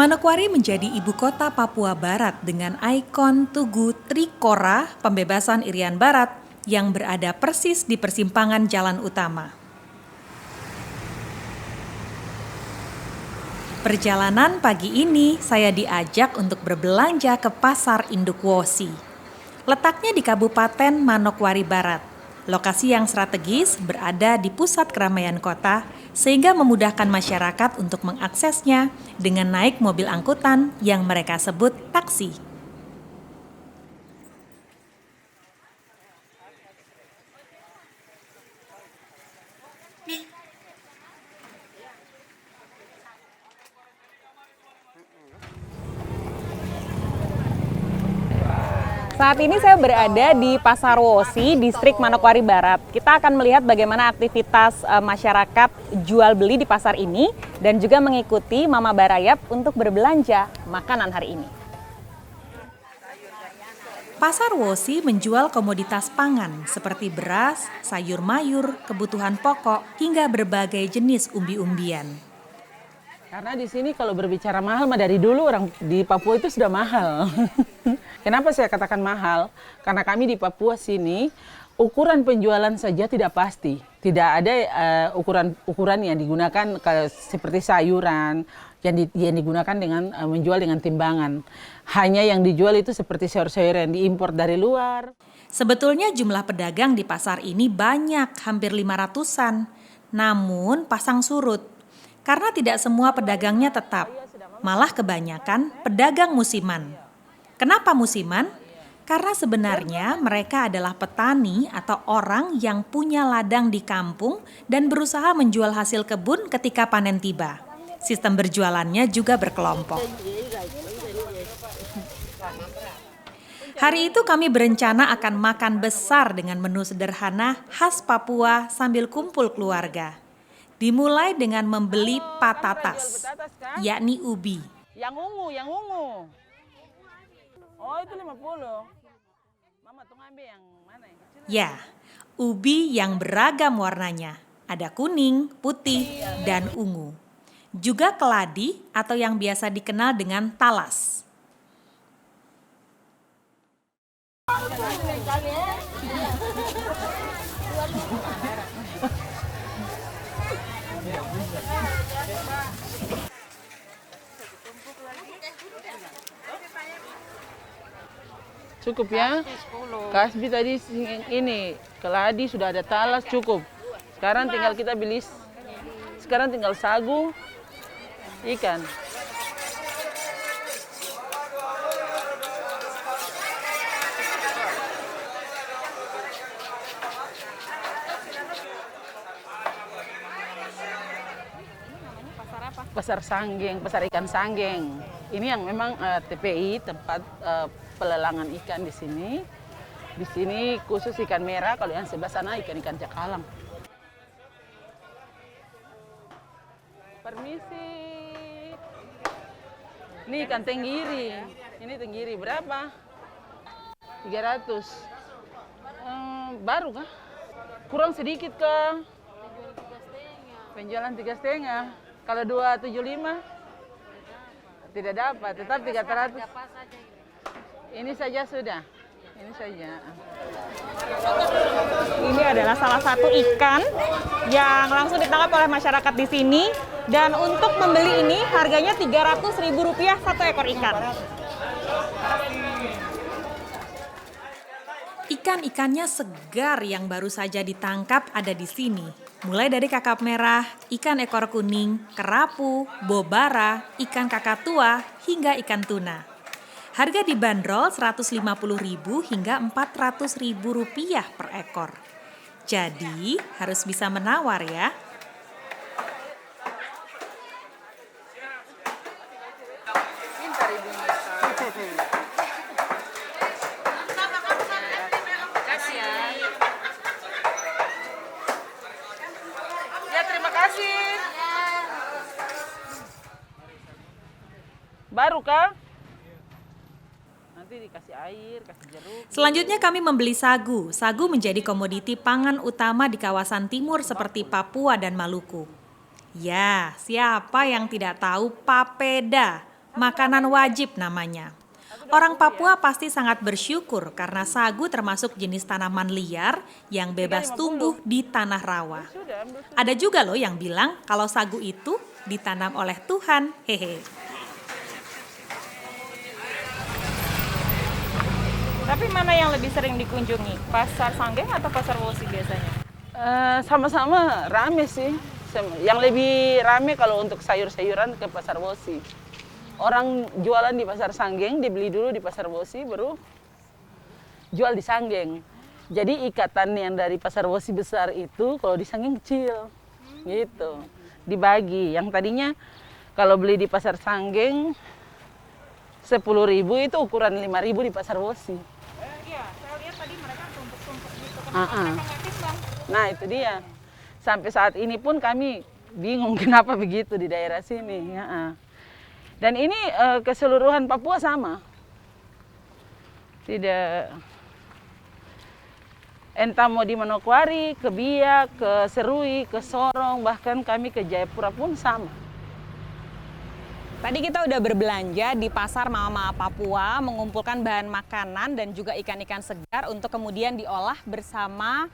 Manokwari menjadi ibu kota Papua Barat dengan ikon Tugu Trikora pembebasan Irian Barat yang berada persis di persimpangan jalan utama. Perjalanan pagi ini saya diajak untuk berbelanja ke Pasar Induk Wosi. Letaknya di Kabupaten Manokwari Barat. Lokasi yang strategis berada di pusat keramaian kota sehingga memudahkan masyarakat untuk mengaksesnya dengan naik mobil angkutan yang mereka sebut taksi. Saat ini saya berada di Pasar Wosi, distrik Manokwari Barat. Kita akan melihat bagaimana aktivitas masyarakat jual beli di pasar ini dan juga mengikuti Mama Barayap untuk berbelanja makanan hari ini. Pasar Wosi menjual komoditas pangan seperti beras, sayur mayur, kebutuhan pokok, hingga berbagai jenis umbi-umbian. Karena di sini kalau berbicara mahal, dari dulu orang di Papua itu sudah mahal. Kenapa saya katakan mahal? Karena kami di Papua sini, ukuran penjualan saja tidak pasti. Tidak ada ukuran yang digunakan seperti sayuran, yang digunakan dengan menjual dengan timbangan. Hanya yang dijual itu seperti sayur-sayuran yang diimpor dari luar. Sebetulnya jumlah pedagang di pasar ini banyak, hampir 500-an. Namun pasang surut. Karena tidak semua pedagangnya tetap, malah kebanyakan pedagang musiman. Kenapa musiman? Karena sebenarnya mereka adalah petani atau orang yang punya ladang di kampung dan berusaha menjual hasil kebun ketika panen tiba. Sistem berjualannya juga berkelompok. Hari itu kami berencana akan makan besar dengan menu sederhana khas Papua sambil kumpul keluarga. Dimulai dengan membeli patatas, yakni ubi. Yang ungu. Oh, itu 50. Mama tuh ngambil yang mana yang kecil? Ya, ubi yang beragam warnanya. Ada kuning, putih, dan ungu. Juga keladi atau yang biasa dikenal dengan talas. Cukup ya? Kasbi tadi ini, keladi sudah ada talas cukup. Sekarang tinggal kita beli, sekarang tinggal sagu, ikan. Pasar Sanggeng, pasar ikan Sanggeng. Ini yang memang TPI, tempat pelelangan ikan di sini. Di sini khusus ikan merah, kalau yang sebelah sana ikan-ikan cakalang. Permisi. Ini ikan tenggiri. Ini tenggiri berapa? 300. Baru kah? Kurang sedikit kah? Penjualan 3,5. Kalau 275 tidak dapat, tetap 300. Ini saja sudah. Ini saja. Ini adalah salah satu ikan yang langsung ditangkap oleh masyarakat di sini. Dan untuk membeli ini harganya Rp300.000 satu ekor ikan. Ikan-ikannya segar yang baru saja ditangkap ada di sini. Mulai dari kakap merah, ikan ekor kuning, kerapu, bobara, ikan kakatua, hingga ikan tuna. Harga dibanderol Rp150.000 hingga Rp400.000 per ekor. Jadi harus bisa menawar ya. Baru kah? Nanti dikasih air, kasih jeruk. Selanjutnya kami membeli sagu. Sagu menjadi komoditi pangan utama di kawasan timur seperti Papua dan Maluku. Ya, siapa yang tidak tahu papeda? makanan wajib namanya. Orang Papua pasti sangat bersyukur karena sagu termasuk jenis tanaman liar yang bebas tumbuh di tanah rawa. Ada juga loh yang bilang kalau sagu itu ditanam oleh Tuhan, hehe. Tapi mana yang lebih sering dikunjungi? Pasar Sanggeng atau Pasar Wosi biasanya? Sama-sama rame sih. Yang lebih rame kalau untuk sayur-sayuran ke Pasar Wosi. Orang jualan di Pasar Sanggeng, dibeli dulu di Pasar Wosi, baru jual di Sanggeng. Jadi ikatan yang dari Pasar Wosi besar itu, kalau di Sanggeng kecil. Gitu. Dibagi. Yang tadinya kalau beli di Pasar Sanggeng 10.000 itu ukuran 5.000 di Pasar Wosi. Iya, saya lihat tadi mereka tumpuk-tumpuk gitu. Ah-ah. Kenapa mereka nggak timbang? Nah itu dia. Sampai saat ini pun kami bingung kenapa begitu di daerah sini. Ya. Dan ini keseluruhan Papua sama. Tidak, entah mau di Manokwari, ke Biak, ke Serui, ke Sorong, bahkan kami ke Jayapura pun sama. Tadi kita udah berbelanja di pasar Mama Papua, mengumpulkan bahan makanan dan juga ikan-ikan segar untuk kemudian diolah bersama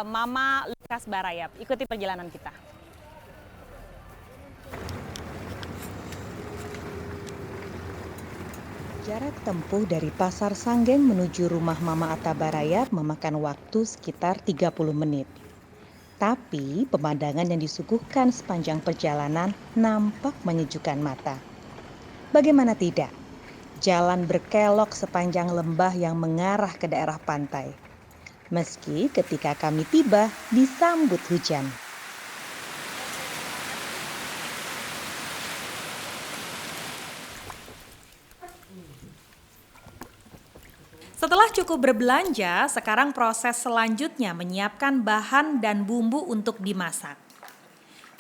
Mama Lukas Barayap. Ikuti perjalanan kita. Jarak tempuh dari Pasar Sanggeng menuju rumah Mama Atta Barayap memakan waktu sekitar 30 menit. Tapi pemandangan yang disuguhkan sepanjang perjalanan nampak menyejukkan mata. Bagaimana tidak? Jalan berkelok sepanjang lembah yang mengarah ke daerah pantai. Meski ketika kami tiba disambut hujan. Setelah cukup berbelanja, sekarang proses selanjutnya menyiapkan bahan dan bumbu untuk dimasak.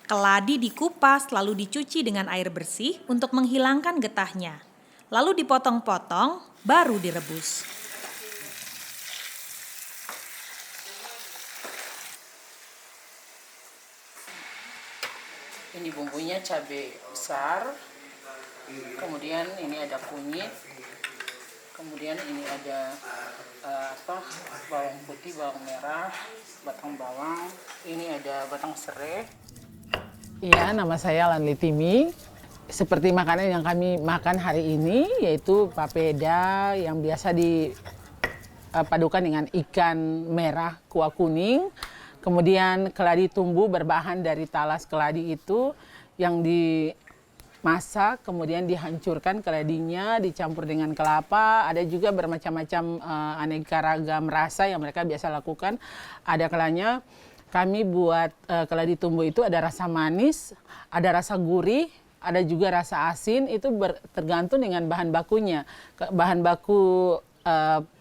Keladi dikupas lalu dicuci dengan air bersih untuk menghilangkan getahnya. Lalu dipotong-potong, baru direbus. Ini bumbunya cabai besar, kemudian ini ada kunyit, kemudian ini ada bawang putih, bawang merah, batang bawang, ini ada batang serai. Iya, nama saya Lanli Timi. Seperti makanan yang kami makan hari ini, yaitu papeda yang biasa dipadukan dengan ikan merah kuah kuning. Kemudian keladi tumbuh berbahan dari talas keladi itu yang dimasak, kemudian dihancurkan keladinya, dicampur dengan kelapa. Ada juga bermacam-macam aneka ragam rasa yang mereka biasa lakukan. Ada kalanya kami buat keladi tumbuh itu ada rasa manis, ada rasa gurih, ada juga rasa asin. Itu tergantung dengan bahan bakunya. Bahan baku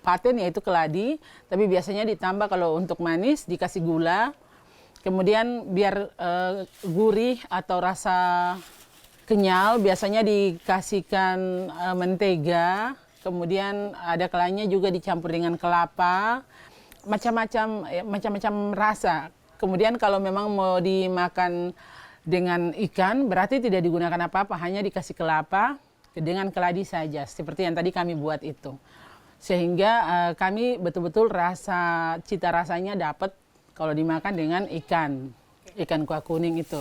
paten yaitu keladi, tapi biasanya ditambah kalau untuk manis dikasih gula, kemudian biar gurih atau rasa kenyal biasanya dikasihkan mentega, kemudian ada kalanya juga dicampur dengan kelapa, macam-macam rasa. Kemudian kalau memang mau dimakan dengan ikan berarti tidak digunakan apa-apa, hanya dikasih kelapa dengan keladi saja seperti yang tadi kami buat itu. Sehingga kami betul-betul cita rasanya dapat kalau dimakan dengan ikan kuah kuning itu.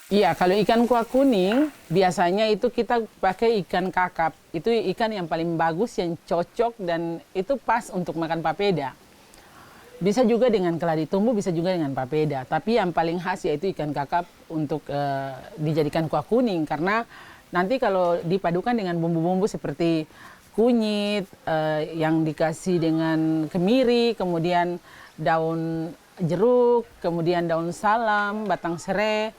Iya, kalau ikan kuah kuning biasanya itu kita pakai ikan kakap. Itu ikan yang paling bagus, yang cocok dan itu pas untuk makan papeda. Bisa juga dengan keladi tumbuh, bisa juga dengan papeda. Tapi yang paling khas yaitu ikan kakap untuk dijadikan kuah kuning. Karena nanti kalau dipadukan dengan bumbu-bumbu seperti kunyit, yang dikasih dengan kemiri, kemudian daun jeruk, kemudian daun salam, batang serai,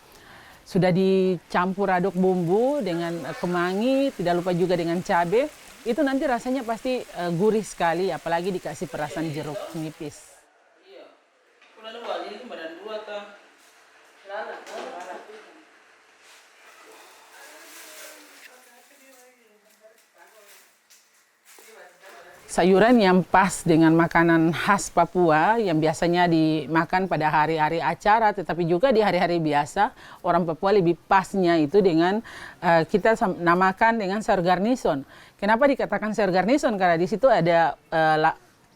sudah dicampur aduk bumbu dengan kemangi, tidak lupa juga dengan cabai, itu nanti rasanya pasti gurih sekali, apalagi dikasih perasan jeruk nipis. sayuran yang pas dengan makanan khas Papua yang biasanya dimakan pada hari-hari acara, tetapi juga di hari-hari biasa orang Papua lebih pasnya itu dengan kita namakan dengan sayur garnison. Kenapa dikatakan sayur garnison? Karena di situ ada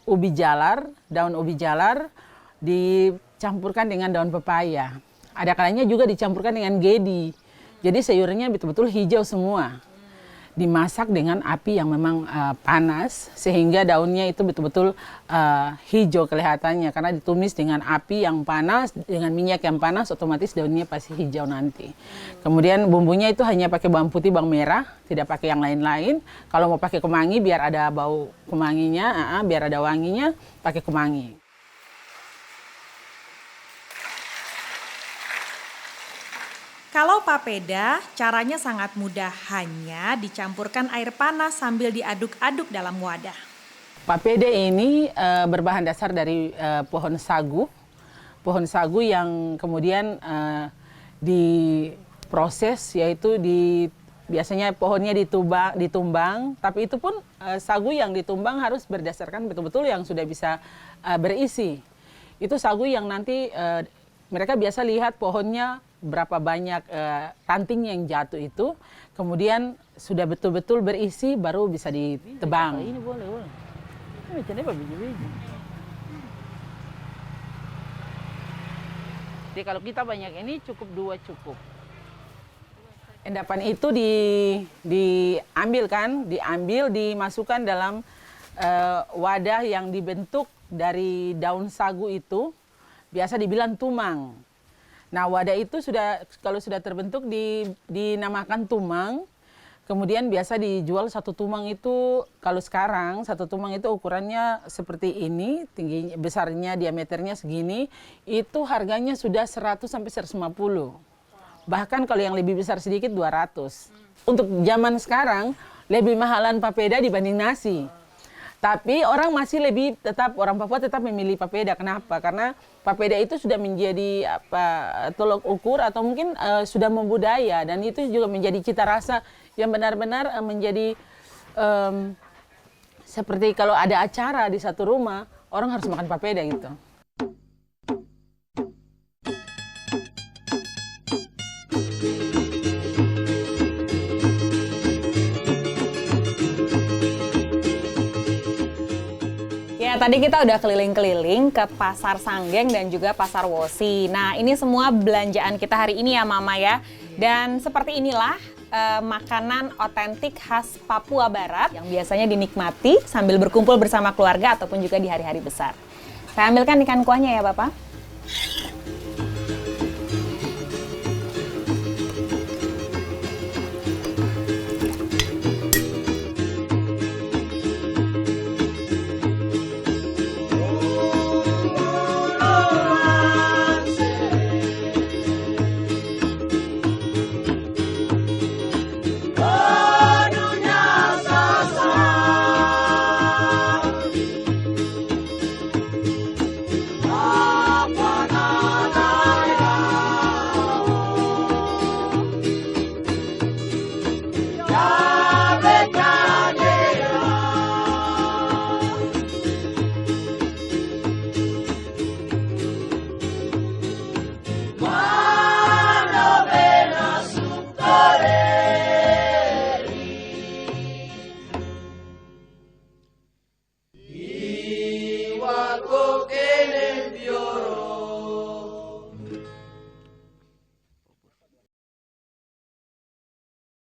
ubi jalar, daun ubi jalar dicampurkan dengan daun pepaya. Ada kalanya juga dicampurkan dengan gedi. Jadi sayurnya betul-betul hijau semua. Dimasak dengan api yang memang panas sehingga daunnya itu betul-betul hijau kelihatannya karena ditumis dengan api yang panas dengan minyak yang panas, otomatis daunnya pasti hijau nanti. Kemudian bumbunya itu hanya pakai bawang putih, bawang merah, tidak pakai yang lain-lain. Kalau mau pakai kemangi biar ada bau kemanginya, biar ada wanginya, pakai kemangi. Kalau papeda, caranya sangat mudah, hanya dicampurkan air panas sambil diaduk-aduk dalam wadah. Papeda ini berbahan dasar dari pohon sagu yang kemudian diproses, yaitu biasanya pohonnya ditumbang, tapi itu pun sagu yang ditumbang harus berdasarkan betul-betul yang sudah bisa berisi. Itu sagu yang nanti mereka biasa lihat pohonnya berapa banyak ranting yang jatuh itu, kemudian sudah betul-betul berisi baru bisa ditebang. Ini boleh. Jadi kalau kita banyak ini cukup 2 cukup. Endapan itu diambil, dimasukkan dalam wadah yang dibentuk dari daun sagu itu, biasa dibilang tumang. Nah, wadah itu kalau sudah terbentuk dinamakan tumang. Kemudian biasa dijual satu tumang itu, kalau sekarang satu tumang itu ukurannya seperti ini, tingginya, besarnya, diameternya segini, itu harganya sudah 100 sampai 150. Bahkan kalau yang lebih besar sedikit 200. Untuk zaman sekarang lebih mahalan papeda dibanding nasi. Tapi orang Papua tetap memilih papeda. Kenapa? Karena papeda itu sudah menjadi tolok ukur atau mungkin sudah membudaya, dan itu juga menjadi cita rasa yang benar-benar menjadi seperti kalau ada acara di satu rumah, orang harus makan papeda gitu. Ya, tadi kita udah keliling-keliling ke Pasar Sanggeng dan juga Pasar Wosi. Nah, ini semua belanjaan kita hari ini ya, Mama ya. Dan seperti inilah makanan otentik khas Papua Barat yang biasanya dinikmati sambil berkumpul bersama keluarga ataupun juga di hari-hari besar. Saya ambilkan ikan kuahnya ya, Bapak.